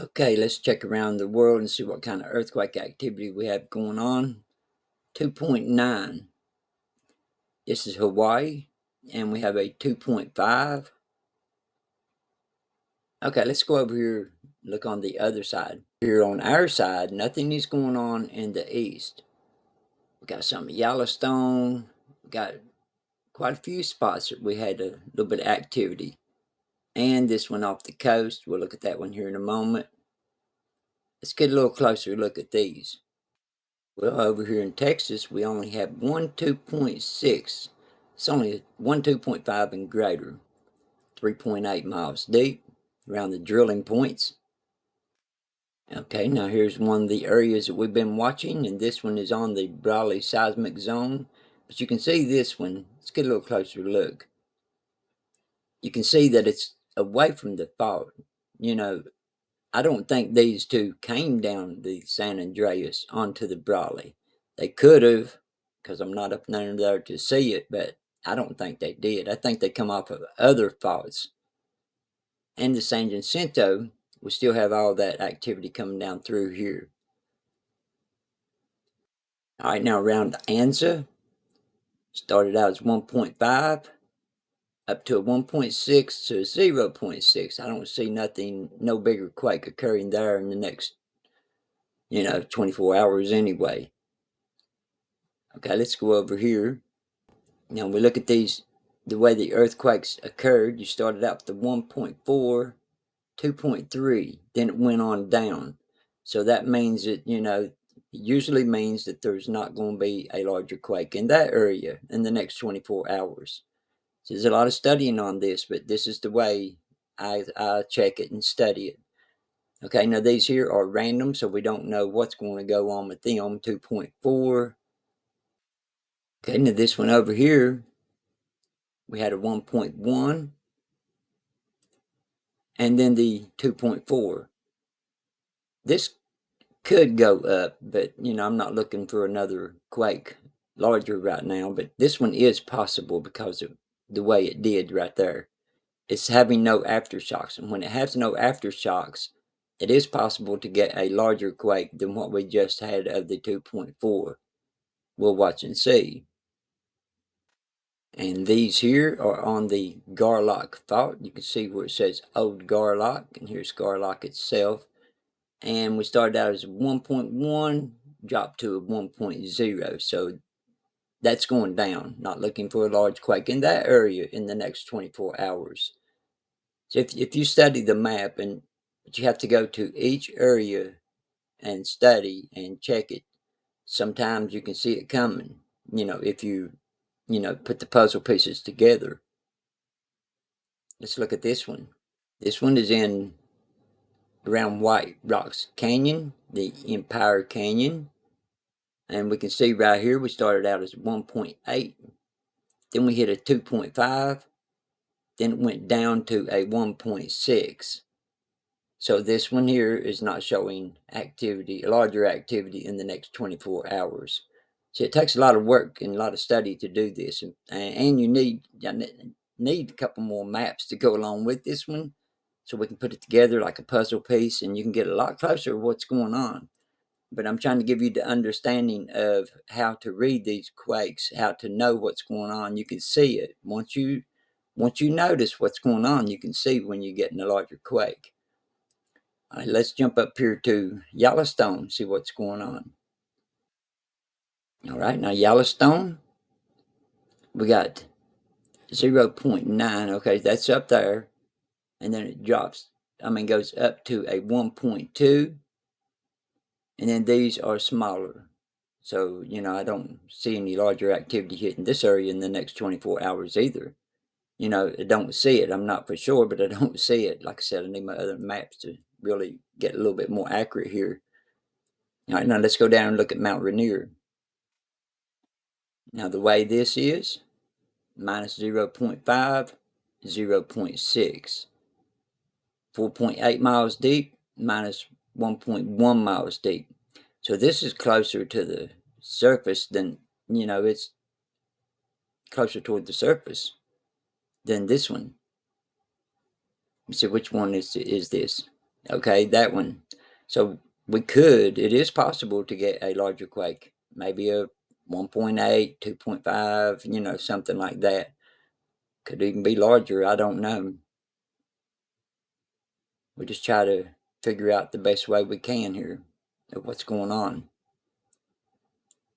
Okay, let's check around the world and see what kind of earthquake activity we have going on. 2.9. This is Hawaii, and we have a 2.5. Okay, let's go over here, look on the other side. Here on our side, nothing is going on in the east. We got some Yellowstone, we got quite a few spots that we had a little bit of activity. And this one off the coast, we'll look at that one here in a moment. Let's get a little closer look at these. Well, over here in Texas, we only have one 2.6. It's only one 2.5 and greater. 3.8 miles deep around the drilling points. Okay, now here's one of the areas that we've been watching, and this one is on the Brawley seismic zone. But you can see this one. Let's get a little closer look. You can see that it's away from the fault. You know, I don't think these two came down the San Andreas onto the Brawley. They could have, because I'm not up there to see it, but I don't think they did. I think they come off of other faults. And the San Jacinto, we still have all that activity coming down through here. All right, now around Anza, started out as 1.5 up to a 1.6 to a 0.6. I don't see nothing, no bigger quake occurring there in the next, 24 hours anyway. Okay, let's go over here. Now we look at these, the way the earthquakes occurred. You started out with the 1.4, 2.3, then it went on down. So that means that, usually means that there's not going to be a larger quake in that area in the next 24 hours. So there's a lot of studying on this, but this is the way I check it and study it. Okay, now these here are random, so we don't know what's going to go on with them. 2.4. Okay, now this one over here, we had a 1.1 and then the 2.4. This could go up, but I'm not looking for another quake larger right now, but this one is possible because of the way it did right there. It's having no aftershocks, and when it has no aftershocks, it is possible to get a larger quake than what we just had of the 2.4. We'll watch and see. And these here are on the Garlock fault. You can see where it says Old Garlock, and here's Garlock itself. And we started out as 1.1, dropped to a 1.0. So that's going down. Not looking for a large quake in that area in the next 24 hours. So if you study the map, but you have to go to each area and study and check it. Sometimes you can see it coming, if you put the puzzle pieces together. Let's look at this one. This one is in around White Rocks Canyon, the Empire Canyon. And we can see right here, we started out as 1.8. Then we hit a 2.5. Then it went down to a 1.6. So this one here is not showing activity, larger activity in the next 24 hours. So it takes a lot of work and a lot of study to do this. And you need a couple more maps to go along with this one, so we can put it together like a puzzle piece and you can get a lot closer to what's going on. But I'm trying to give you the understanding of how to read these quakes, how to know what's going on. You can see it. Once you notice what's going on, you can see when you're getting a larger quake. All right, let's jump up here to Yellowstone, see what's going on. All right, now Yellowstone, we got 0.9. Okay, that's up there. And then it goes up to a 1.2. And then these are smaller. So, I don't see any larger activity hitting this area in the next 24 hours either. I don't see it. I'm not for sure, but I don't see it. Like I said, I need my other maps to really get a little bit more accurate here. All right, now let's go down and look at Mount Rainier. Now, the way this is, minus 0.5, 0.6. 4.8 miles deep, minus 1.1 miles deep. So this is closer to the surface than, it's closer toward the surface than this one. So which one is this? Okay, that one. So it is possible to get a larger quake, maybe a 1.8, 2.5, something like that. Could even be larger, I don't know. We just try to figure out the best way we can here of what's going on.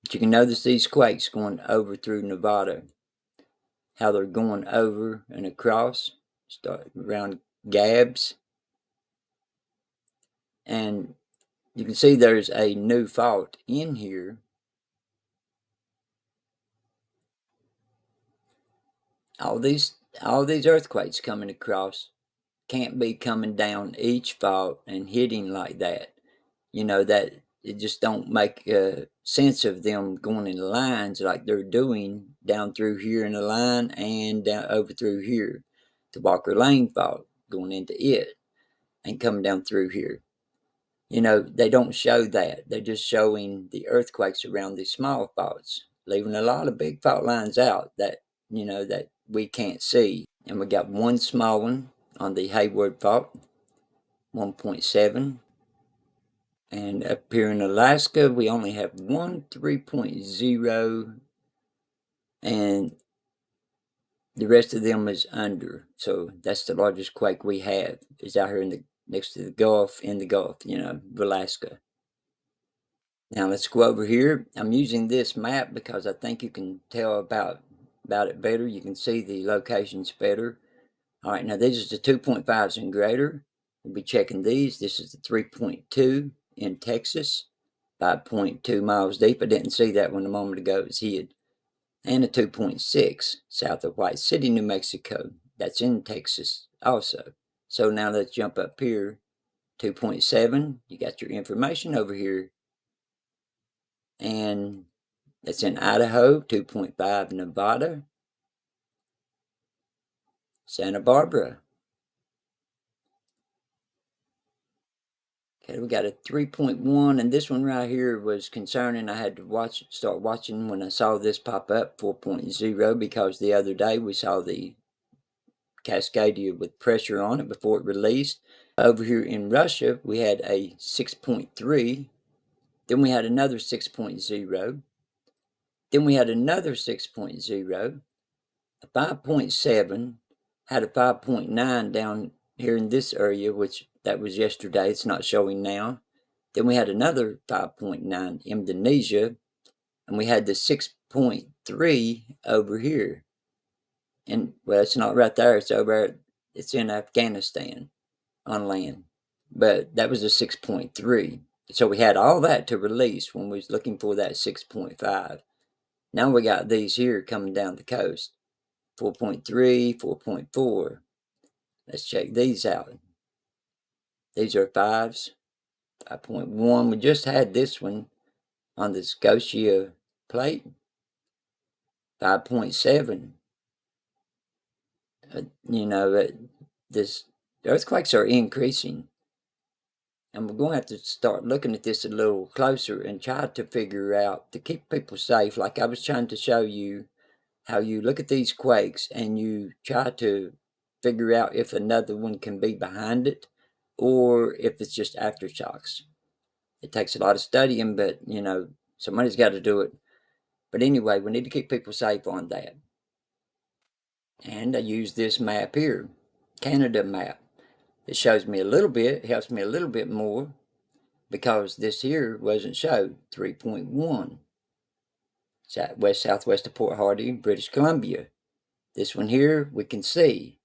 But you can notice these quakes going over through Nevada, how they're going over and across, start around Gabs. And you can see there's a new fault in here. All these all these earthquakes coming across can't be coming down each fault and hitting like that. That it just don't make sense of them going in lines like they're doing down through here in the line and down over through here. The Walker Lane fault going into it and coming down through here. They don't show that. They're just showing the earthquakes around these small faults, leaving a lot of big fault lines out that we can't see. And we got one small one on the Hayward fault, 1.7. And up here in Alaska, we only have one 3.0, and the rest of them is under. So that's the largest quake we have, is out here next to the Gulf, in the Gulf, of Alaska. Now let's go over here. I'm using this map because I think you can tell about it better. You can see the locations better. All right, now these are the 2.5s and greater. We'll be checking these. This is the 3.2 in Texas, 5.2 miles deep. I didn't see that one a moment ago. It was hid. And a 2.6 south of White City, New Mexico. That's in Texas also. So now let's jump up here. 2.7. You got your information over here. And that's in Idaho. 2.5 Nevada. Santa Barbara. Okay, we got a 3.1, and this one right here was concerning. I had to start watching when I saw this pop up, 4.0, because the other day we saw the Cascadia with pressure on it before it released. Over here in Russia, we had a 6.3, then we had another 6.0, then we had another 6.0, a 5.7, had a 5.9 down here in this area, which that was yesterday. It's not showing now. Then we had another 5.9 Indonesia, and we had the 6.3 over here. And well, it's not right there. It's in Afghanistan on land. But that was a 6.3. So we had all that to release when we was looking for that 6.5. Now we got these here coming down the coast. 4.3, 4.4. Let's check these out. These are 5s. 5.1. We just had this one on the Scotia plate. 5.7. This earthquakes are increasing. And we're going to have to start looking at this a little closer and try to figure out to keep people safe. Like I was trying to show you how you look at these quakes and you try to figure out if another one can be behind it or if it's just aftershocks. It takes a lot of studying, but somebody's got to do it. But anyway, we need to keep people safe on that. And I use this map here, Canada map. It shows me a little bit, helps me a little bit more because this here wasn't showed, 3.1. Southwest of Port Hardy, British Columbia. This one here we can see.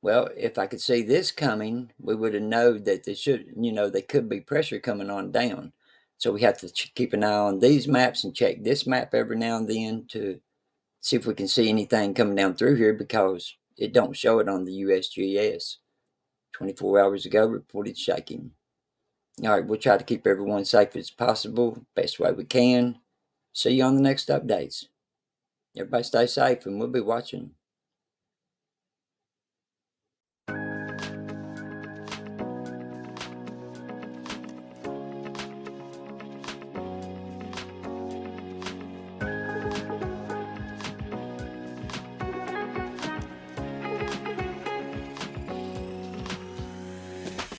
Well, if I could see this coming, we would have known that there could be pressure coming on down. So we have to keep an eye on these maps and check this map every now and then to see if we can see anything coming down through here because it don't show it on the USGS. 24 hours ago, reported shaking. All right, we'll try to keep everyone safe as possible, best way we can. See you on the next updates. Everybody stay safe, and we'll be watching.